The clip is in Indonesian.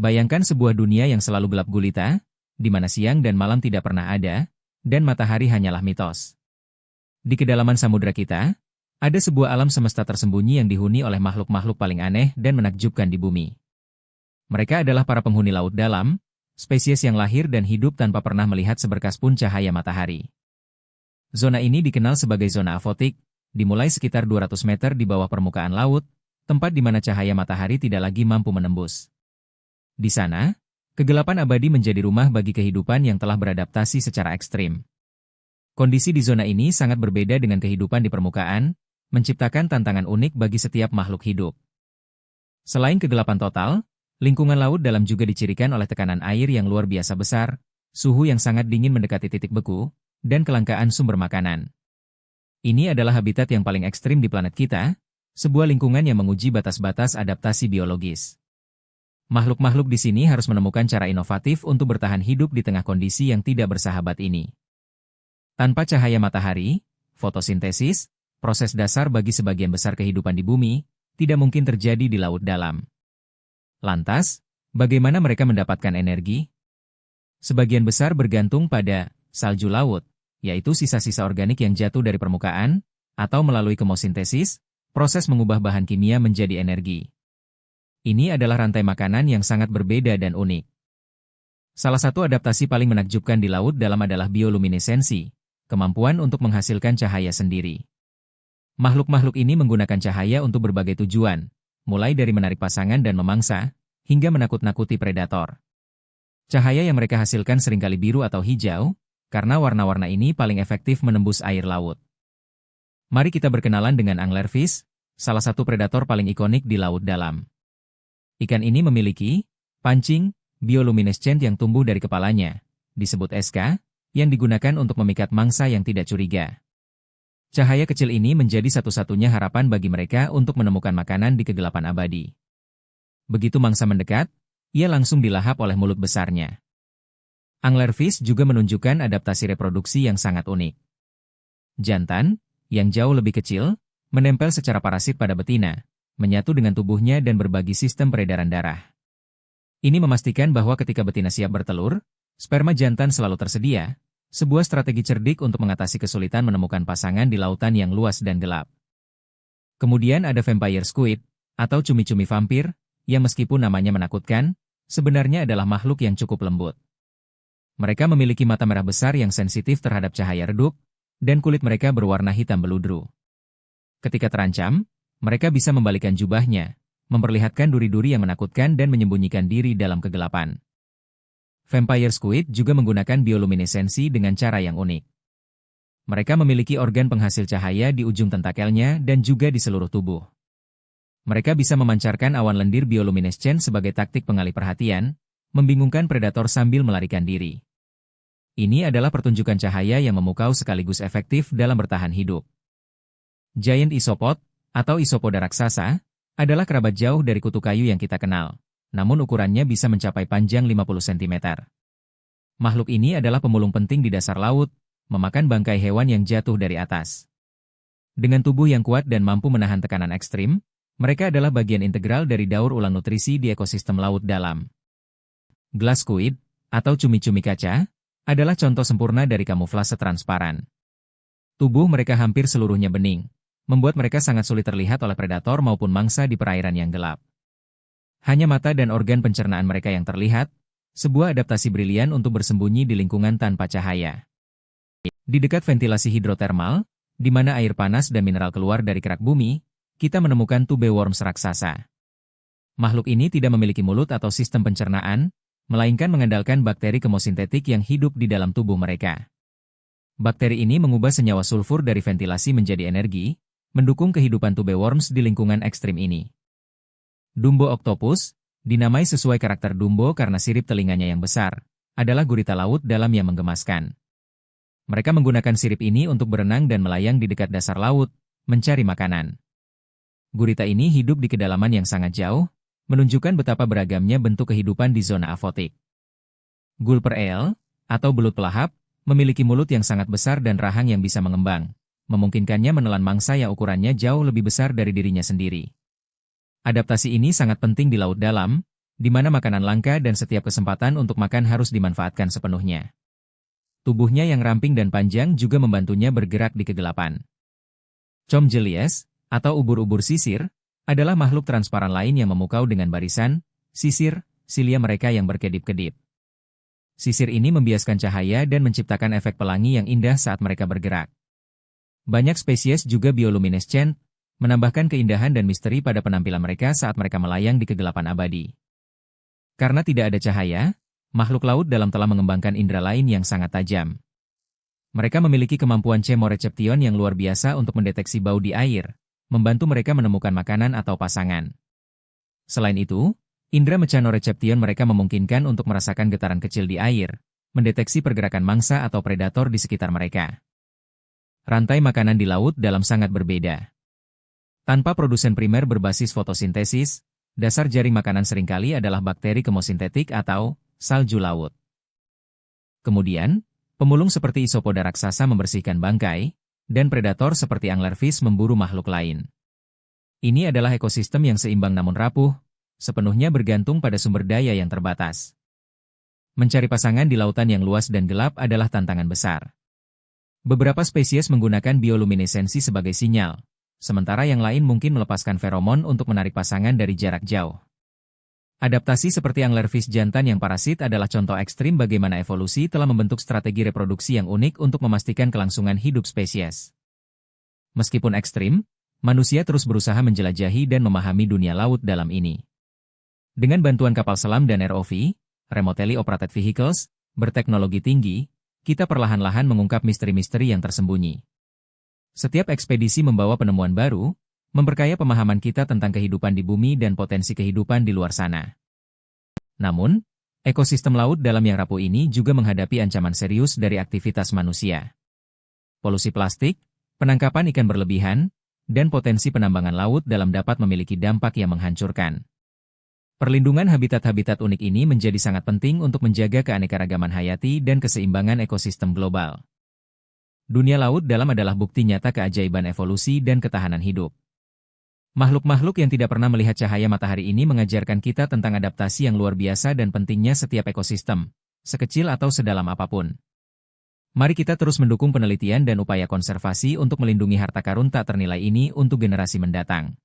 Bayangkan sebuah dunia yang selalu gelap gulita, di mana siang dan malam tidak pernah ada, dan matahari hanyalah mitos. Di kedalaman samudra kita, ada sebuah alam semesta tersembunyi yang dihuni oleh makhluk-makhluk paling aneh dan menakjubkan di bumi. Mereka adalah para penghuni laut dalam, spesies yang lahir dan hidup tanpa pernah melihat seberkas pun cahaya matahari. Zona ini dikenal sebagai zona afotik, dimulai sekitar 200 meter di bawah permukaan laut, tempat di mana cahaya matahari tidak lagi mampu menembus. Di sana, kegelapan abadi menjadi rumah bagi kehidupan yang telah beradaptasi secara ekstrim. Kondisi di zona ini sangat berbeda dengan kehidupan di permukaan, menciptakan tantangan unik bagi setiap makhluk hidup. Selain kegelapan total, lingkungan laut dalam juga dicirikan oleh tekanan air yang luar biasa besar, suhu yang sangat dingin mendekati titik beku, dan kelangkaan sumber makanan. Ini adalah habitat yang paling ekstrim di planet kita, sebuah lingkungan yang menguji batas-batas adaptasi biologis. Makhluk-makhluk di sini harus menemukan cara inovatif untuk bertahan hidup di tengah kondisi yang tidak bersahabat ini. Tanpa cahaya matahari, fotosintesis, proses dasar bagi sebagian besar kehidupan di bumi, tidak mungkin terjadi di laut dalam. Lantas, bagaimana mereka mendapatkan energi? Sebagian besar bergantung pada salju laut, yaitu sisa-sisa organik yang jatuh dari permukaan, atau melalui kemosintesis, proses mengubah bahan kimia menjadi energi. Ini adalah rantai makanan yang sangat berbeda dan unik. Salah satu adaptasi paling menakjubkan di laut dalam adalah bioluminesensi, kemampuan untuk menghasilkan cahaya sendiri. Makhluk-makhluk ini menggunakan cahaya untuk berbagai tujuan, mulai dari menarik pasangan dan memangsa, hingga menakut-nakuti predator. Cahaya yang mereka hasilkan seringkali biru atau hijau, karena warna-warna ini paling efektif menembus air laut. Mari kita berkenalan dengan anglerfish, salah satu predator paling ikonik di laut dalam. Ikan ini memiliki pancing bioluminescent yang tumbuh dari kepalanya, disebut SK, yang digunakan untuk memikat mangsa yang tidak curiga. Cahaya kecil ini menjadi satu-satunya harapan bagi mereka untuk menemukan makanan di kegelapan abadi. Begitu mangsa mendekat, ia langsung dilahap oleh mulut besarnya. Anglerfish juga menunjukkan adaptasi reproduksi yang sangat unik. Jantan, yang jauh lebih kecil, menempel secara parasit pada betina, menyatu dengan tubuhnya dan berbagi sistem peredaran darah. Ini memastikan bahwa ketika betina siap bertelur, sperma jantan selalu tersedia, sebuah strategi cerdik untuk mengatasi kesulitan menemukan pasangan di lautan yang luas dan gelap. Kemudian ada vampire squid, atau cumi-cumi vampir, yang meskipun namanya menakutkan, sebenarnya adalah makhluk yang cukup lembut. Mereka memiliki mata merah besar yang sensitif terhadap cahaya redup, dan kulit mereka berwarna hitam beludru. Ketika terancam, mereka bisa membalikan jubahnya, memperlihatkan duri-duri yang menakutkan dan menyembunyikan diri dalam kegelapan. Vampire squid juga menggunakan bioluminesensi dengan cara yang unik. Mereka memiliki organ penghasil cahaya di ujung tentakelnya dan juga di seluruh tubuh. Mereka bisa memancarkan awan lendir bioluminescent sebagai taktik pengalih perhatian, membingungkan predator sambil melarikan diri. Ini adalah pertunjukan cahaya yang memukau sekaligus efektif dalam bertahan hidup. Giant isopod, atau isopoda raksasa, adalah kerabat jauh dari kutu kayu yang kita kenal, namun ukurannya bisa mencapai panjang 50 cm. Makhluk ini adalah pemulung penting di dasar laut, memakan bangkai hewan yang jatuh dari atas. Dengan tubuh yang kuat dan mampu menahan tekanan ekstrim, mereka adalah bagian integral dari daur ulang nutrisi di ekosistem laut dalam. Glass squid, atau cumi-cumi kaca, adalah contoh sempurna dari kamuflase transparan. Tubuh mereka hampir seluruhnya bening, membuat mereka sangat sulit terlihat oleh predator maupun mangsa di perairan yang gelap. Hanya mata dan organ pencernaan mereka yang terlihat, sebuah adaptasi brilian untuk bersembunyi di lingkungan tanpa cahaya. Di dekat ventilasi hidrotermal, di mana air panas dan mineral keluar dari kerak bumi, kita menemukan tube worms raksasa. Makhluk ini tidak memiliki mulut atau sistem pencernaan, melainkan mengandalkan bakteri kemosintetik yang hidup di dalam tubuh mereka. Bakteri ini mengubah senyawa sulfur dari ventilasi menjadi energi, mendukung kehidupan tube worms di lingkungan ekstrim ini. Dumbo octopus, dinamai sesuai karakter Dumbo karena sirip telinganya yang besar, adalah gurita laut dalam yang menggemaskan. Mereka menggunakan sirip ini untuk berenang dan melayang di dekat dasar laut, mencari makanan. Gurita ini hidup di kedalaman yang sangat jauh, menunjukkan betapa beragamnya bentuk kehidupan di zona afotik. Gulper eel, atau belut pelahap, memiliki mulut yang sangat besar dan rahang yang bisa mengembang, memungkinkannya menelan mangsa yang ukurannya jauh lebih besar dari dirinya sendiri. Adaptasi ini sangat penting di laut dalam, di mana makanan langka dan setiap kesempatan untuk makan harus dimanfaatkan sepenuhnya. Tubuhnya yang ramping dan panjang juga membantunya bergerak di kegelapan. Comjelias, atau ubur-ubur sisir, adalah makhluk transparan lain yang memukau dengan barisan, sisir, silia mereka yang berkedip-kedip. Sisir ini membiaskan cahaya dan menciptakan efek pelangi yang indah saat mereka bergerak. Banyak spesies juga bioluminescent, menambahkan keindahan dan misteri pada penampilan mereka saat mereka melayang di kegelapan abadi. Karena tidak ada cahaya, makhluk laut dalam telah mengembangkan indera lain yang sangat tajam. Mereka memiliki kemampuan chemoreception yang luar biasa untuk mendeteksi bau di air, membantu mereka menemukan makanan atau pasangan. Selain itu, indera mechanoreception mereka memungkinkan untuk merasakan getaran kecil di air, mendeteksi pergerakan mangsa atau predator di sekitar mereka. Rantai makanan di laut dalam sangat berbeda. Tanpa produsen primer berbasis fotosintesis, dasar jaring makanan seringkali adalah bakteri kemosintetik atau salju laut. Kemudian, pemulung seperti isopoda raksasa membersihkan bangkai, dan predator seperti anglerfish memburu makhluk lain. Ini adalah ekosistem yang seimbang namun rapuh, sepenuhnya bergantung pada sumber daya yang terbatas. Mencari pasangan di lautan yang luas dan gelap adalah tantangan besar. Beberapa spesies menggunakan bioluminesensi sebagai sinyal, sementara yang lain mungkin melepaskan feromon untuk menarik pasangan dari jarak jauh. Adaptasi seperti anglerfish jantan yang parasit adalah contoh ekstrim bagaimana evolusi telah membentuk strategi reproduksi yang unik untuk memastikan kelangsungan hidup spesies. Meskipun ekstrim, manusia terus berusaha menjelajahi dan memahami dunia laut dalam ini. Dengan bantuan kapal selam dan ROV, Remotely Operated Vehicles, berteknologi tinggi, kita perlahan-lahan mengungkap misteri-misteri yang tersembunyi. Setiap ekspedisi membawa penemuan baru, memperkaya pemahaman kita tentang kehidupan di bumi dan potensi kehidupan di luar sana. Namun, ekosistem laut dalam yang rapuh ini juga menghadapi ancaman serius dari aktivitas manusia. Polusi plastik, penangkapan ikan berlebihan, dan potensi penambangan laut dalam dapat memiliki dampak yang menghancurkan. Perlindungan habitat-habitat unik ini menjadi sangat penting untuk menjaga keanekaragaman hayati dan keseimbangan ekosistem global. Dunia laut dalam adalah bukti nyata keajaiban evolusi dan ketahanan hidup. Makhluk-makhluk yang tidak pernah melihat cahaya matahari ini mengajarkan kita tentang adaptasi yang luar biasa dan pentingnya setiap ekosistem, sekecil atau sedalam apapun. Mari kita terus mendukung penelitian dan upaya konservasi untuk melindungi harta karun tak ternilai ini untuk generasi mendatang.